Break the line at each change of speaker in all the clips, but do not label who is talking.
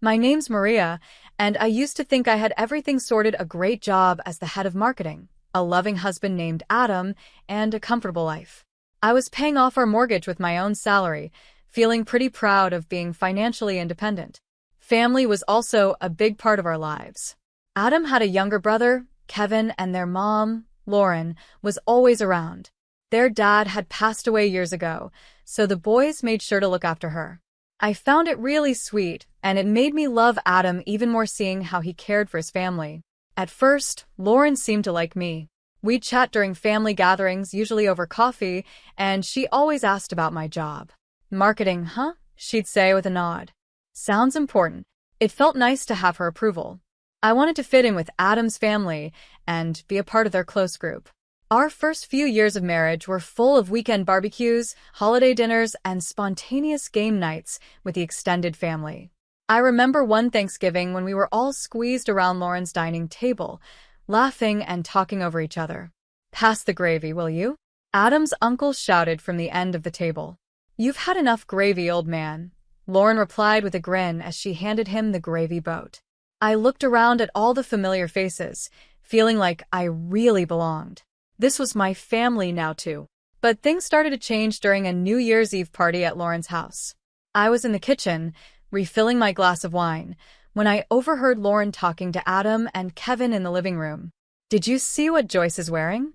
My name's Maria, and I used to think I had everything sorted, a great job as the head of marketing, a loving husband named Adam, and a comfortable life. I was paying off our mortgage with my own salary, feeling pretty proud of being financially independent. Family was also a big part of our lives. Adam had a younger brother, Kevin, and their mom, Lauren, was always around. Their dad had passed away years ago, so the boys made sure to look after her. I found it really sweet, and it made me love Adam even more seeing how he cared for his family. At first, Lauren seemed to like me. We'd chat during family gatherings, usually over coffee, and she always asked about my job. Marketing, huh? She'd say with a nod. Sounds important. It felt nice to have her approval. I wanted to fit in with Adam's family and be a part of their close group. Our first few years of marriage were full of weekend barbecues, holiday dinners, and spontaneous game nights with the extended family. I remember one Thanksgiving when we were all squeezed around Lauren's dining table, laughing and talking over each other. "Pass the gravy, will you?" Adam's uncle shouted from the end of the table. "You've had enough gravy, old man," Lauren replied with a grin as she handed him the gravy boat. I looked around at all the familiar faces, feeling like I really belonged. This was my family now, too. But things started to change during a New Year's Eve party at Lauren's house. I was in the kitchen, refilling my glass of wine, when I overheard Lauren talking to Adam and Kevin in the living room. "Did you see what Joyce is wearing?"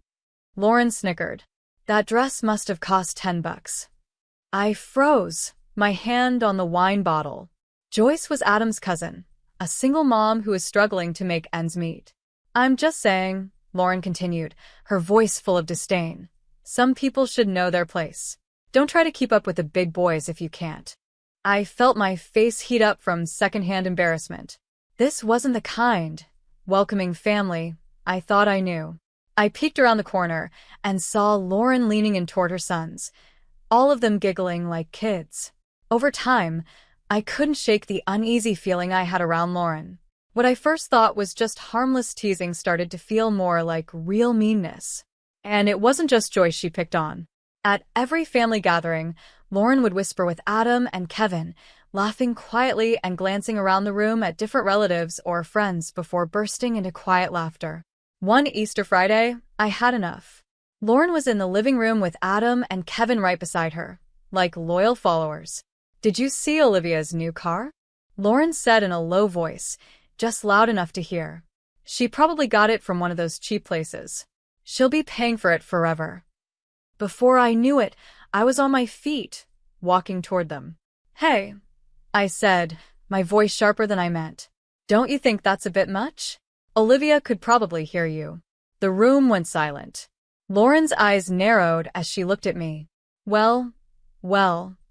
Lauren snickered. "That dress must have cost $10. I froze, my hand on the wine bottle. Joyce was Adam's cousin, a single mom who was struggling to make ends meet. "I'm just saying," Lauren continued, her voice full of disdain. "Some people should know their place. Don't try to keep up with the big boys if you can't." I felt my face heat up from secondhand embarrassment. This wasn't the kind, welcoming family I thought I knew. I peeked around the corner and saw Lauren leaning in toward her sons, all of them giggling like kids. Over time, I couldn't shake the uneasy feeling I had around Lauren. What I first thought was just harmless teasing started to feel more like real meanness. And it wasn't just Joyce she picked on. At every family gathering, Lauren would whisper with Adam and Kevin, laughing quietly and glancing around the room at different relatives or friends before bursting into quiet laughter. One Easter Friday, I had enough. Lauren was in the living room with Adam and Kevin right beside her, like loyal followers. "Did you see Olivia's new car?" Lauren said in a low voice, just loud enough to hear. "She probably got it from one of those cheap places. She'll be paying for it forever." Before I knew it, I was on my feet, walking toward them. "Hey," I said, my voice sharper than I meant. "Don't you think that's a bit much? Olivia could probably hear you." The room went silent. Lauren's eyes narrowed as she looked at me. Well,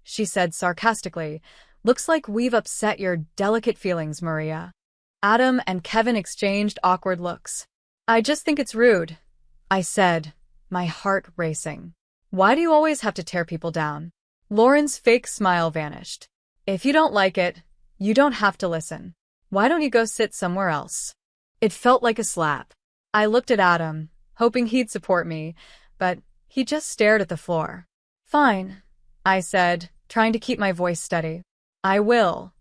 she said sarcastically, "looks like we've upset your delicate feelings, Maria." Adam and Kevin exchanged awkward looks. "I just think it's rude," I said, my heart racing. "Why do you always have to tear people down?" Lauren's fake smile vanished. "If you don't like it, you don't have to listen. Why don't you go sit somewhere else?" It felt like a slap. I looked at Adam, hoping he'd support me, but he just stared at the floor. "Fine," I said, trying to keep my voice steady. "I will."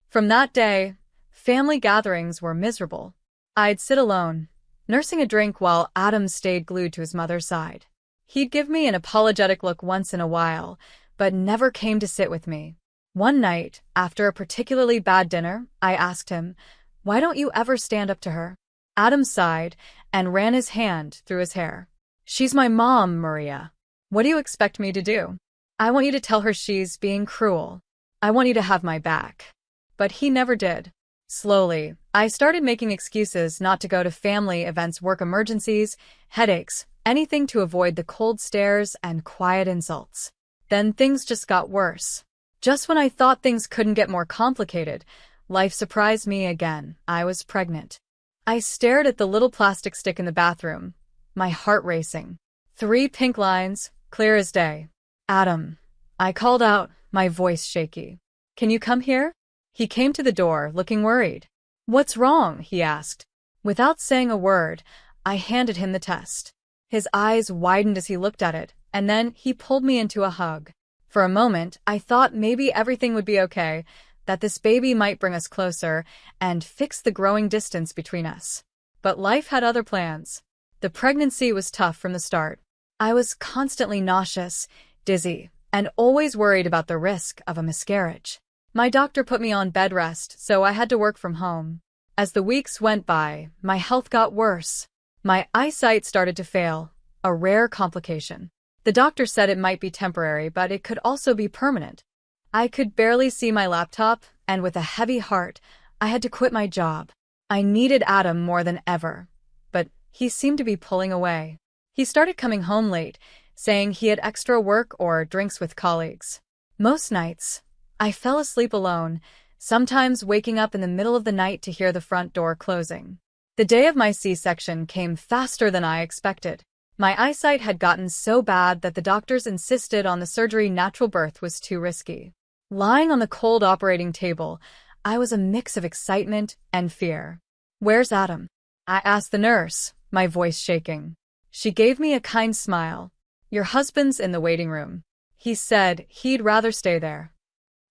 From that day, family gatherings were miserable. I'd sit alone, nursing a drink while Adam stayed glued to his mother's side. He'd give me an apologetic look once in a while, but never came to sit with me. One night, after a particularly bad dinner, I asked him, "Why don't you ever stand up to her?" Adam sighed and ran his hand through his hair. "She's my mom, Maria. What do you expect me to do? I want you to tell her she's being cruel. I want you to have my back." But he never did. Slowly, I started making excuses not to go to family events, work emergencies, headaches, anything to avoid the cold stares and quiet insults. Then things just got worse. Just when I thought things couldn't get more complicated, life surprised me again. I was pregnant. I stared at the little plastic stick in the bathroom, my heart racing. 3 pink lines, clear as day. "Adam," I called out, my voice shaky. "Can you come here?" He came to the door, looking worried. "What's wrong?" he asked. Without saying a word, I handed him the test. His eyes widened as he looked at it, and then he pulled me into a hug. For a moment, I thought maybe everything would be okay, that this baby might bring us closer and fix the growing distance between us. But life had other plans. The pregnancy was tough from the start. I was constantly nauseous, dizzy, and always worried about the risk of a miscarriage. My doctor put me on bed rest, so I had to work from home. As the weeks went by, my health got worse. My eyesight started to fail, a rare complication. The doctor said it might be temporary, but it could also be permanent. I could barely see my laptop, and with a heavy heart, I had to quit my job. I needed Adam more than ever, but he seemed to be pulling away. He started coming home late, saying he had extra work or drinks with colleagues. Most nights, I fell asleep alone, sometimes waking up in the middle of the night to hear the front door closing. The day of my C-section came faster than I expected. My eyesight had gotten so bad that the doctors insisted on the surgery. Natural birth was too risky. Lying on the cold operating table, I was a mix of excitement and fear. "Where's Adam?" I asked the nurse, my voice shaking. She gave me a kind smile. "Your husband's in the waiting room. He said he'd rather stay there."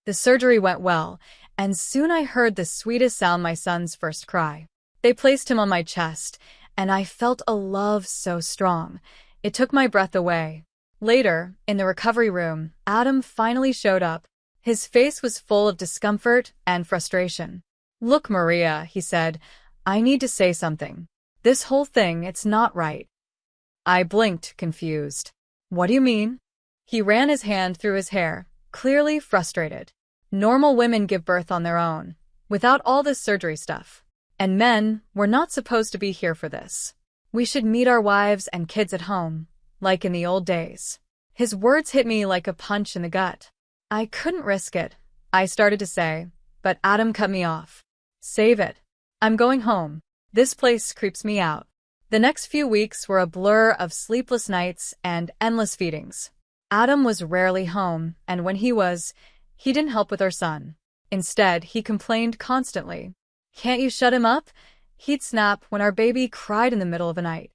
The surgery went well, and soon I heard the sweetest sound, my son's first cry. They placed him on my chest, and I felt a love so strong, it took my breath away. Later, in the recovery room, Adam finally showed up. His face was full of discomfort and frustration. "Look, Maria," he said, "I need to say something. This whole thing, it's not right." I blinked, confused. "What do you mean?" He ran his hand through his hair, clearly frustrated. "Normal women give birth on their own, without all this surgery stuff. And men, we're not supposed to be here for this. We should meet our wives and kids at home, like in the old days." His words hit me like a punch in the gut. I couldn't risk it, I started to say, but Adam cut me off. "Save it. I'm going home. This place creeps me out." The next few weeks were a blur of sleepless nights and endless feedings. Adam was rarely home, and when he was, he didn't help with our son. Instead, he complained constantly. "Can't you shut him up?" He'd snap when our baby cried in the middle of the night.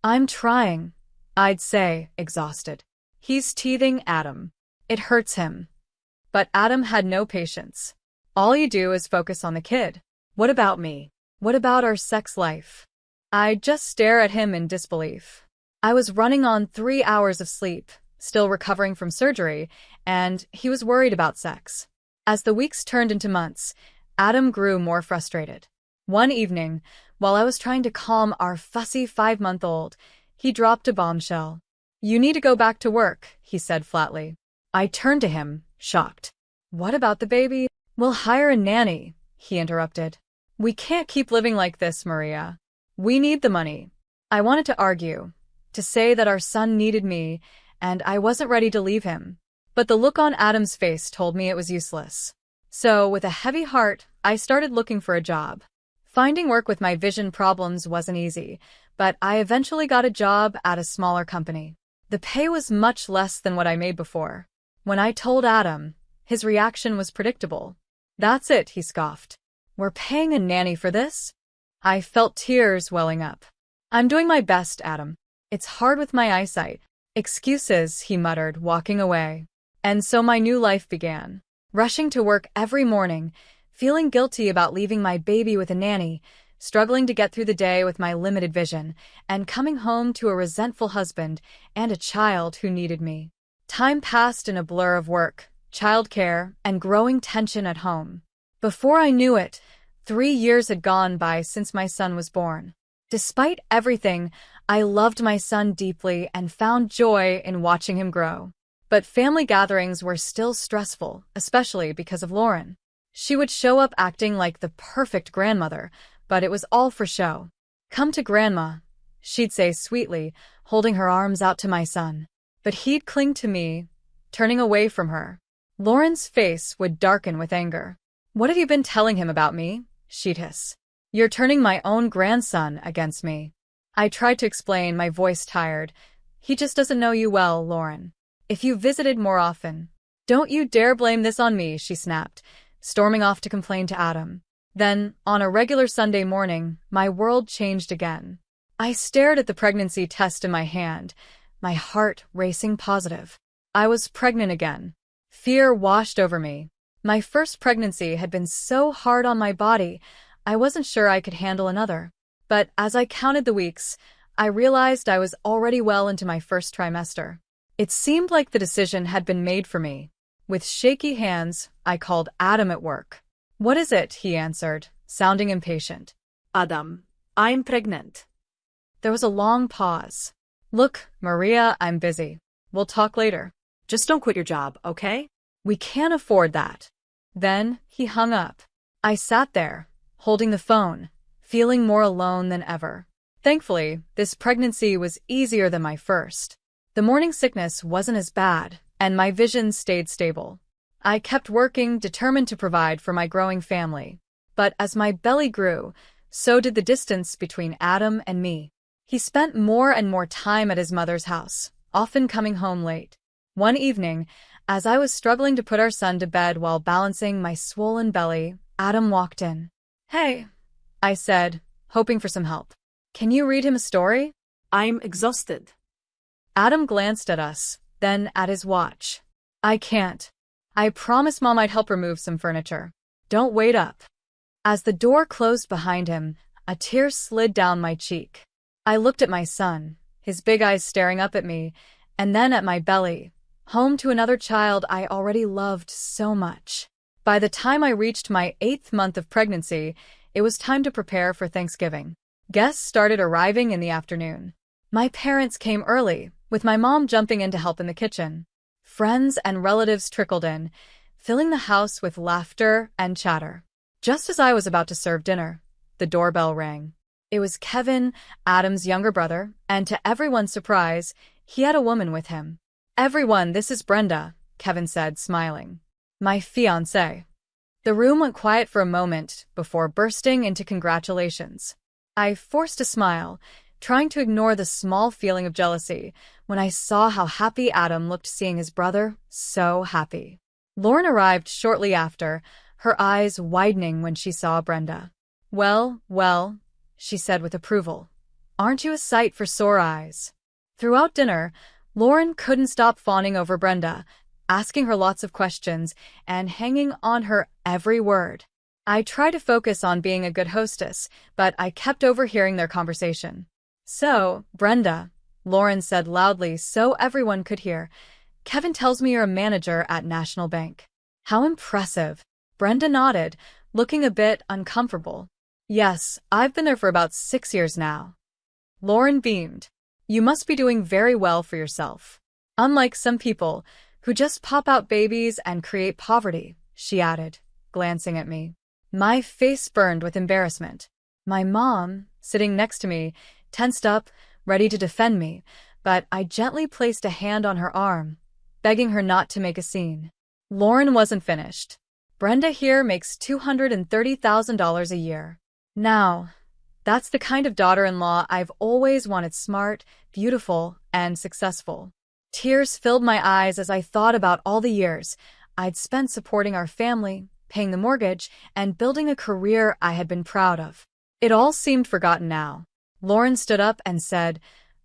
"I'm trying," I'd say, exhausted. "He's teething, Adam. It hurts him." But Adam had no patience. "All you do is focus on the kid. What about me? What about our sex life?" I'd just stare at him in disbelief. I was running on 3 hours of sleep, still recovering from surgery, and he was worried about sex. As the weeks turned into months, Adam grew more frustrated. One evening, while I was trying to calm our fussy 5-month-old, he dropped a bombshell. "You need to go back to work," he said flatly. I turned to him, shocked. "What about the baby?" "We'll hire a nanny," he interrupted. "We can't keep living like this, Maria. We need the money." I wanted to argue, to say that our son needed me, and I wasn't ready to leave him. But the look on Adam's face told me it was useless. So, with a heavy heart, I started looking for a job. Finding work with my vision problems wasn't easy, but I eventually got a job at a smaller company. The pay was much less than what I made before. When I told Adam, his reaction was predictable. "That's it," he scoffed. "We're paying a nanny for this?" I felt tears welling up. "I'm doing my best, Adam. It's hard with my eyesight." "Excuses," he muttered, walking away. And so my new life began. Rushing to work every morning, feeling guilty about leaving my baby with a nanny, struggling to get through the day with my limited vision, and coming home to a resentful husband and a child who needed me. Time passed in a blur of work, childcare, and growing tension at home. Before I knew it, 3 years had gone by since my son was born. Despite everything, I loved my son deeply and found joy in watching him grow. But family gatherings were still stressful, especially because of Lauren. She would show up acting like the perfect grandmother, but it was all for show. "Come to Grandma," she'd say sweetly, holding her arms out to my son. But he'd cling to me, turning away from her. Lauren's face would darken with anger. "What have you been telling him about me?" she'd hiss. "You're turning my own grandson against me." I tried to explain, my voice tired. "He just doesn't know you well, Lauren. If you visited more often." "Don't you dare blame this on me," she snapped, storming off to complain to Adam. Then, on a regular Sunday morning, my world changed again. I stared at the pregnancy test in my hand, my heart racing positive. I was pregnant again. Fear washed over me. My first pregnancy had been so hard on my body, I wasn't sure I could handle another. But as I counted the weeks, I realized I was already well into my first trimester. It seemed like the decision had been made for me. With shaky hands, I called Adam at work. "What is it?" he answered, sounding impatient.
"Adam, I'm pregnant."
There was a long pause. "Look, Maria, I'm busy. We'll talk later."
"Just don't quit your job, okay?"
"We can't afford that." Then he hung up. I sat there, holding the phone, feeling more alone than ever. Thankfully, this pregnancy was easier than my first. The morning sickness wasn't as bad, and my vision stayed stable. I kept working, determined to provide for my growing family. But as my belly grew, so did the distance between Adam and me. He spent more and more time at his mother's house, often coming home late. One evening, as I was struggling to put our son to bed while balancing my swollen belly, Adam walked in. "Hey," I said, hoping for some help. "Can you read him a story?"
"I'm exhausted."
Adam glanced at us, then at his watch. "I can't. I promised Mom I'd help remove some furniture. Don't wait up." As the door closed behind him, a tear slid down my cheek. I looked at my son, his big eyes staring up at me, and then at my belly, home to another child I already loved so much. By the time I reached my 8th month of pregnancy, it was time to prepare for Thanksgiving. Guests started arriving in the afternoon. My parents came early, with my mom jumping in to help in the kitchen. Friends and relatives trickled in, filling the house with laughter and chatter. Just as I was about to serve dinner, the doorbell rang. It was Kevin, Adam's younger brother, and to everyone's surprise, he had a woman with him. "Everyone, this is Brenda," Kevin said, smiling. "My fiancée." The room went quiet for a moment before bursting into congratulations. I forced a smile, trying to ignore the small feeling of jealousy, when I saw how happy Adam looked seeing his brother, so happy. Lauren arrived shortly after, her eyes widening when she saw Brenda. "Well, well," she said with approval. "Aren't you a sight for sore eyes?" Throughout dinner, Lauren couldn't stop fawning over Brenda, asking her lots of questions and hanging on her every word. I tried to focus on being a good hostess, but I kept overhearing their conversation. "So, Brenda," Lauren said loudly so everyone could hear, "Kevin tells me you're a manager at National Bank." "How impressive." Brenda nodded, looking a bit uncomfortable. "Yes, I've been there for about 6 years now." Lauren beamed. "You must be doing very well for yourself. Unlike some people who just pop out babies and create poverty," she added, glancing at me. My face burned with embarrassment. My mom, sitting next to me, tensed up, ready to defend me, but I gently placed a hand on her arm, begging her not to make a scene. Lauren wasn't finished. "Brenda here makes $230,000 a year. Now, that's the kind of daughter-in-law I've always wanted: smart, beautiful, and successful." Tears filled my eyes as I thought about all the years I'd spent supporting our family, paying the mortgage, and building a career I had been proud of. It all seemed forgotten now. Lauren stood up and said,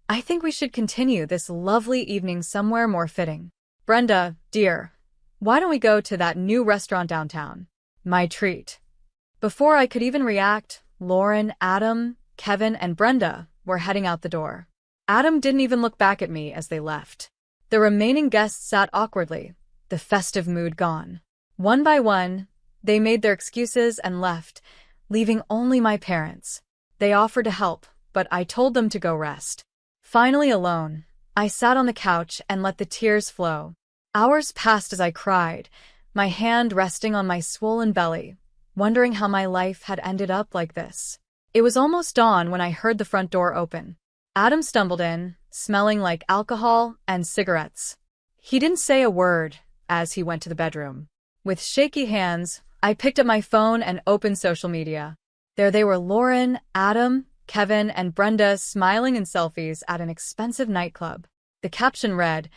"I think we should continue this lovely evening somewhere more fitting. Brenda, dear, why don't we go to that new restaurant downtown? My treat." Before I could even react, Lauren, Adam, Kevin, and Brenda were heading out the door. Adam didn't even look back at me as they left. The remaining guests sat awkwardly, the festive mood gone. One by one, they made their excuses and left, leaving only my parents. They offered to help, but I told them to go rest. Finally alone, I sat on the couch and let the tears flow. Hours passed as I cried, my hand resting on my swollen belly, wondering how my life had ended up like this. It was almost dawn when I heard the front door open. Adam stumbled in, smelling like alcohol and cigarettes. He didn't say a word as he went to the bedroom. With shaky hands, I picked up my phone and opened social media. There they were: Lauren, Adam, Kevin, and Brenda smiling in selfies at an expensive nightclub. The caption read,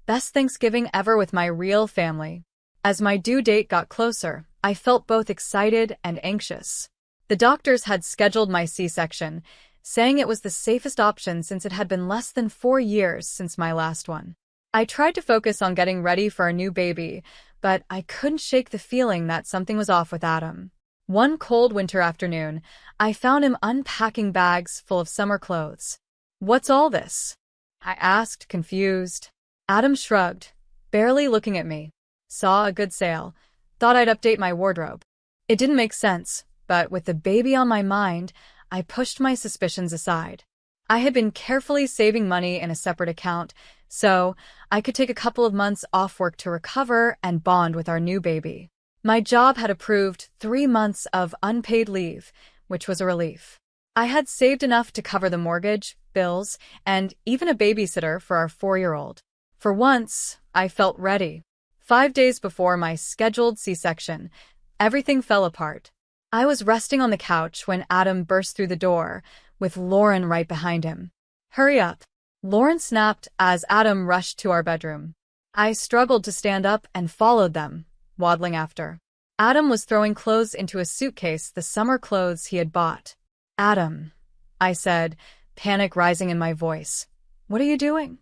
"Best Thanksgiving ever with my real family." As my due date got closer, I felt both excited and anxious. The doctors had scheduled my C-section, saying it was the safest option since it had been less than 4 years since my last one. I tried to focus on getting ready for our new baby, but I couldn't shake the feeling that something was off with Adam. One cold winter afternoon, I found him unpacking bags full of summer clothes. "What's all this?" I asked, confused. Adam shrugged, barely looking at me. "Saw a good sale. Thought I'd update my wardrobe." It didn't make sense, but with the baby on my mind, I pushed my suspicions aside. I had been carefully saving money in a separate account, so I could take a couple of months off work to recover and bond with our new baby. My job had approved 3 months of unpaid leave, which was a relief. I had saved enough to cover the mortgage, bills, and even a babysitter for our 4-year-old. For once, I felt ready. 5 days before my scheduled C-section, everything fell apart. I was resting on the couch when Adam burst through the door, with Lauren right behind him. "Hurry up!" Lauren snapped as Adam rushed to our bedroom. I struggled to stand up and followed them, waddling after. Adam was throwing clothes into a suitcase, the summer clothes he had bought. "Adam," I said, panic rising in my voice. "What are you doing?"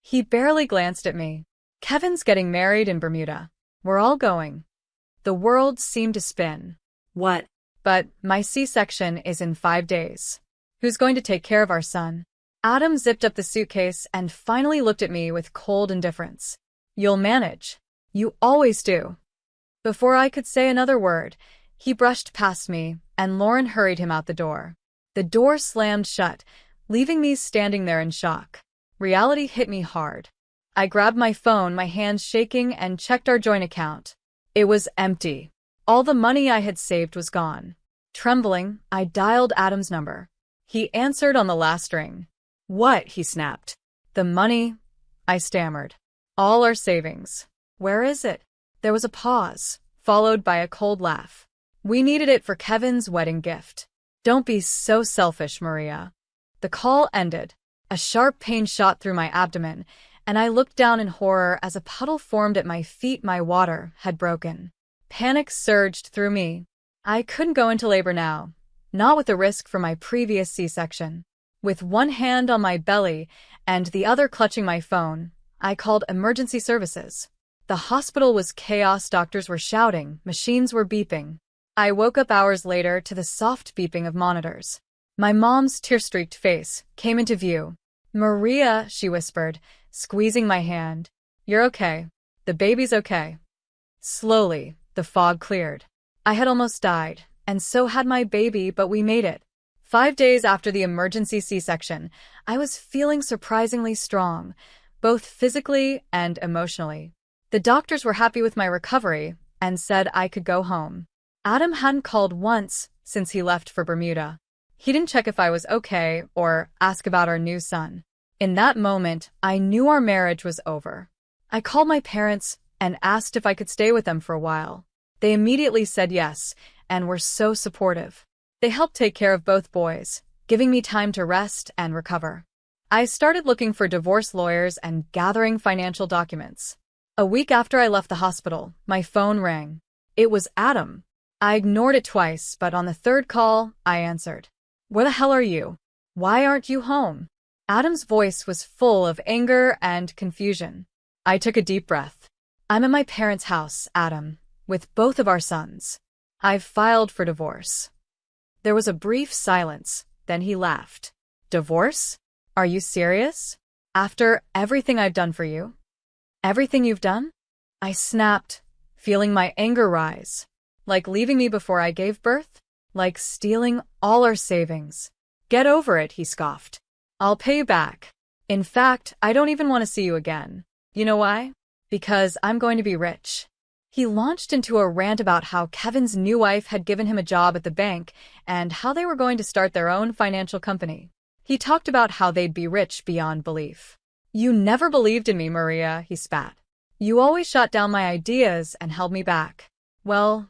He barely glanced at me. "Kevin's getting married in Bermuda. We're all going." The world seemed to spin.
What?
"But my C-section is in 5 days. Who's going to take care of our son?" Adam zipped up the suitcase and finally looked at me with cold indifference. "You'll manage. You always do." Before I could say another word, he brushed past me, and Lauren hurried him out the door. The door slammed shut, leaving me standing there in shock. Reality hit me hard. I grabbed my phone, my hands shaking, and checked our joint account. It was empty. All the money I had saved was gone. Trembling, I dialed Adam's number. He answered on the last ring.
"What?" he snapped.
"The money," I stammered. "All our savings." "Where is it?" There was a pause, followed by a cold laugh. "We needed it for Kevin's wedding gift." "Don't be so selfish, Maria." The call ended. A sharp pain shot through my abdomen, and I looked down in horror as a puddle formed at my feet. My water had broken. Panic surged through me. I couldn't go into labor now, not with the risk from my previous C-section. With one hand on my belly and the other clutching my phone, I called emergency services. The hospital was chaos. Doctors were shouting, machines were beeping. I woke up hours later to the soft beeping of monitors. My mom's tear-streaked face came into view. "Maria," she whispered, squeezing my hand. "You're okay. The baby's okay." Slowly, the fog cleared. I had almost died, and so had my baby, but we made it. 5 days after the emergency C-section, I was feeling surprisingly strong, both physically and emotionally. The doctors were happy with my recovery and said I could go home. Adam hadn't called once since he left for Bermuda. He didn't check if I was okay or ask about our new son. In that moment, I knew our marriage was over. I called my parents and asked if I could stay with them for a while. They immediately said yes and were so supportive. They helped take care of both boys, giving me time to rest and recover. I started looking for divorce lawyers and gathering financial documents. A week after I left the hospital, my phone rang. It was Adam. I ignored it twice, but on the third call, I answered. "Where the hell are you? Why aren't you home?" Adam's voice was full of anger and confusion. I took a deep breath. "I'm at my parents' house, Adam, with both of our sons. I've filed for divorce." There was a brief silence, then he laughed. "Divorce? Are you serious? After everything I've done for you? Everything you've done?" I snapped, feeling my anger rise. "Like leaving me before I gave birth? Like stealing all our savings?" "Get over it," he scoffed. "I'll pay you back. In fact, I don't even want to see you again. You know why? Because I'm going to be rich." He launched into a rant about how Kevin's new wife had given him a job at the bank and how they were going to start their own financial company. He talked about how they'd be rich beyond belief. "You never believed in me, Maria," he spat. "You always shot down my ideas and held me back. Well,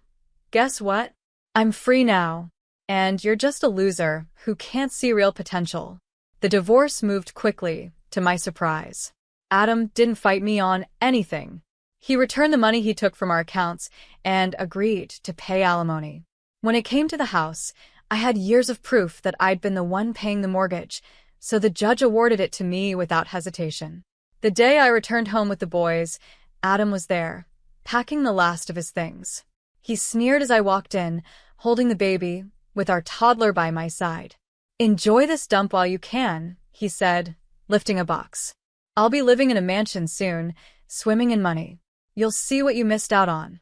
guess what? I'm free now. And you're just a loser who can't see real potential." The divorce moved quickly, to my surprise. Adam didn't fight me on anything. He returned the money he took from our accounts and agreed to pay alimony. When it came to the house, I had years of proof that I'd been the one paying the mortgage, so the judge awarded it to me without hesitation. The day I returned home with the boys, Adam was there, packing the last of his things. He sneered as I walked in, holding the baby, with our toddler by my side. "Enjoy this dump while you can," he said, lifting a box. "I'll be living in a mansion soon, swimming in money. You'll see what you missed out on."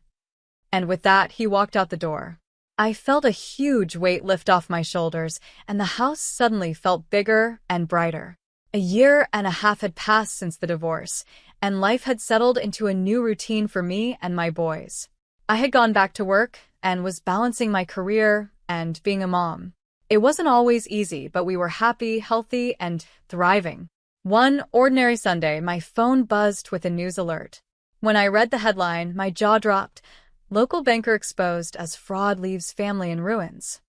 And with that, he walked out the door. I felt a huge weight lift off my shoulders, and the house suddenly felt bigger and brighter. A year and a half had passed since the divorce, and life had settled into a new routine for me and my boys. I had gone back to work and was balancing my career and being a mom. It wasn't always easy, but we were happy, healthy, and thriving. One ordinary Sunday, my phone buzzed with a news alert. When I read the headline, my jaw dropped. "Local banker exposed as fraud leaves family in ruins."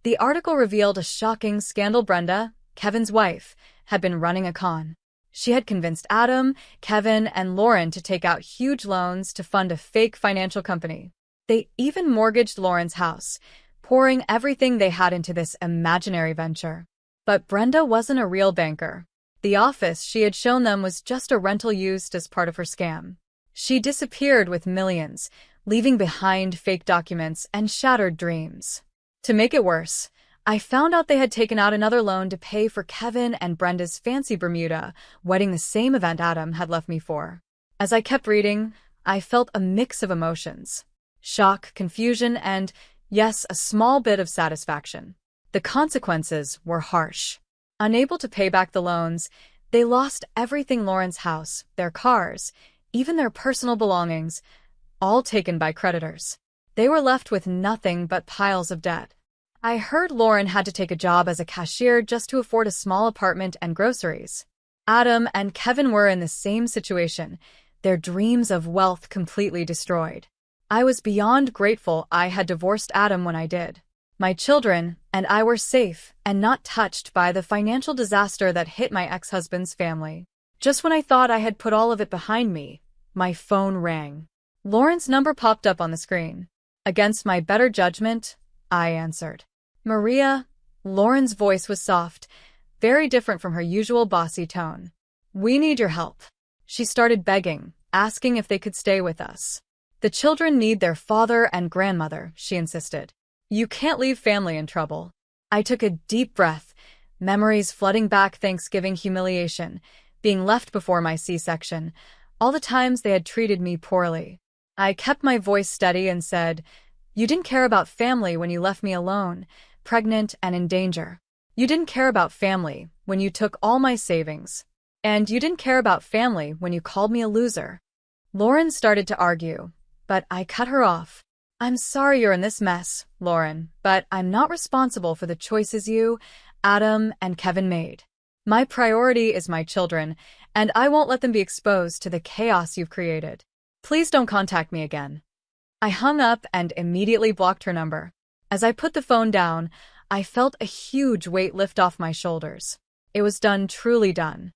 The article revealed a shocking scandal. Brenda, Kevin's wife, had been running a con. She had convinced Adam, Kevin, and Lauren to take out huge loans to fund a fake financial company. They even mortgaged Lauren's house, pouring everything they had into this imaginary venture. But Brenda wasn't a real banker. The office she had shown them was just a rental used as part of her scam. She disappeared with millions, leaving behind fake documents and shattered dreams. To make it worse, I found out they had taken out another loan to pay for Kevin and Brenda's fancy Bermuda wedding, the same event Adam had left me for. As I kept reading, I felt a mix of emotions. Shock, confusion, and, yes, a small bit of satisfaction. The consequences were harsh. Unable to pay back the loans, they lost everything: Lauren's house, their cars, even their personal belongings, all taken by creditors. They were left with nothing but piles of debt. I heard Lauren had to take a job as a cashier just to afford a small apartment and groceries. Adam and Kevin were in the same situation, their dreams of wealth completely destroyed. I was beyond grateful I had divorced Adam when I did. My children and I were safe and not touched by the financial disaster that hit my ex-husband's family. Just when I thought I had put all of it behind me, my phone rang. Lauren's number popped up on the screen. Against my better judgment, I answered. "Maria," Lauren's voice was soft, very different from her usual bossy tone. "We need your help." She started begging, asking if they could stay with us. "The children need their father and grandmother," she insisted. "You can't leave family in trouble." I took a deep breath, memories flooding back: Thanksgiving humiliation, being left before my C-section, all the times they had treated me poorly. I kept my voice steady and said, "You didn't care about family when you left me alone, pregnant and in danger. You didn't care about family when you took all my savings. And you didn't care about family when you called me a loser." Lauren started to argue, but I cut her off. "I'm sorry you're in this mess, Lauren, but I'm not responsible for the choices you, Adam, and Kevin made. My priority is my children, and I won't let them be exposed to the chaos you've created. Please don't contact me again." I hung up and immediately blocked her number. As I put the phone down, I felt a huge weight lift off my shoulders. It was done, truly done.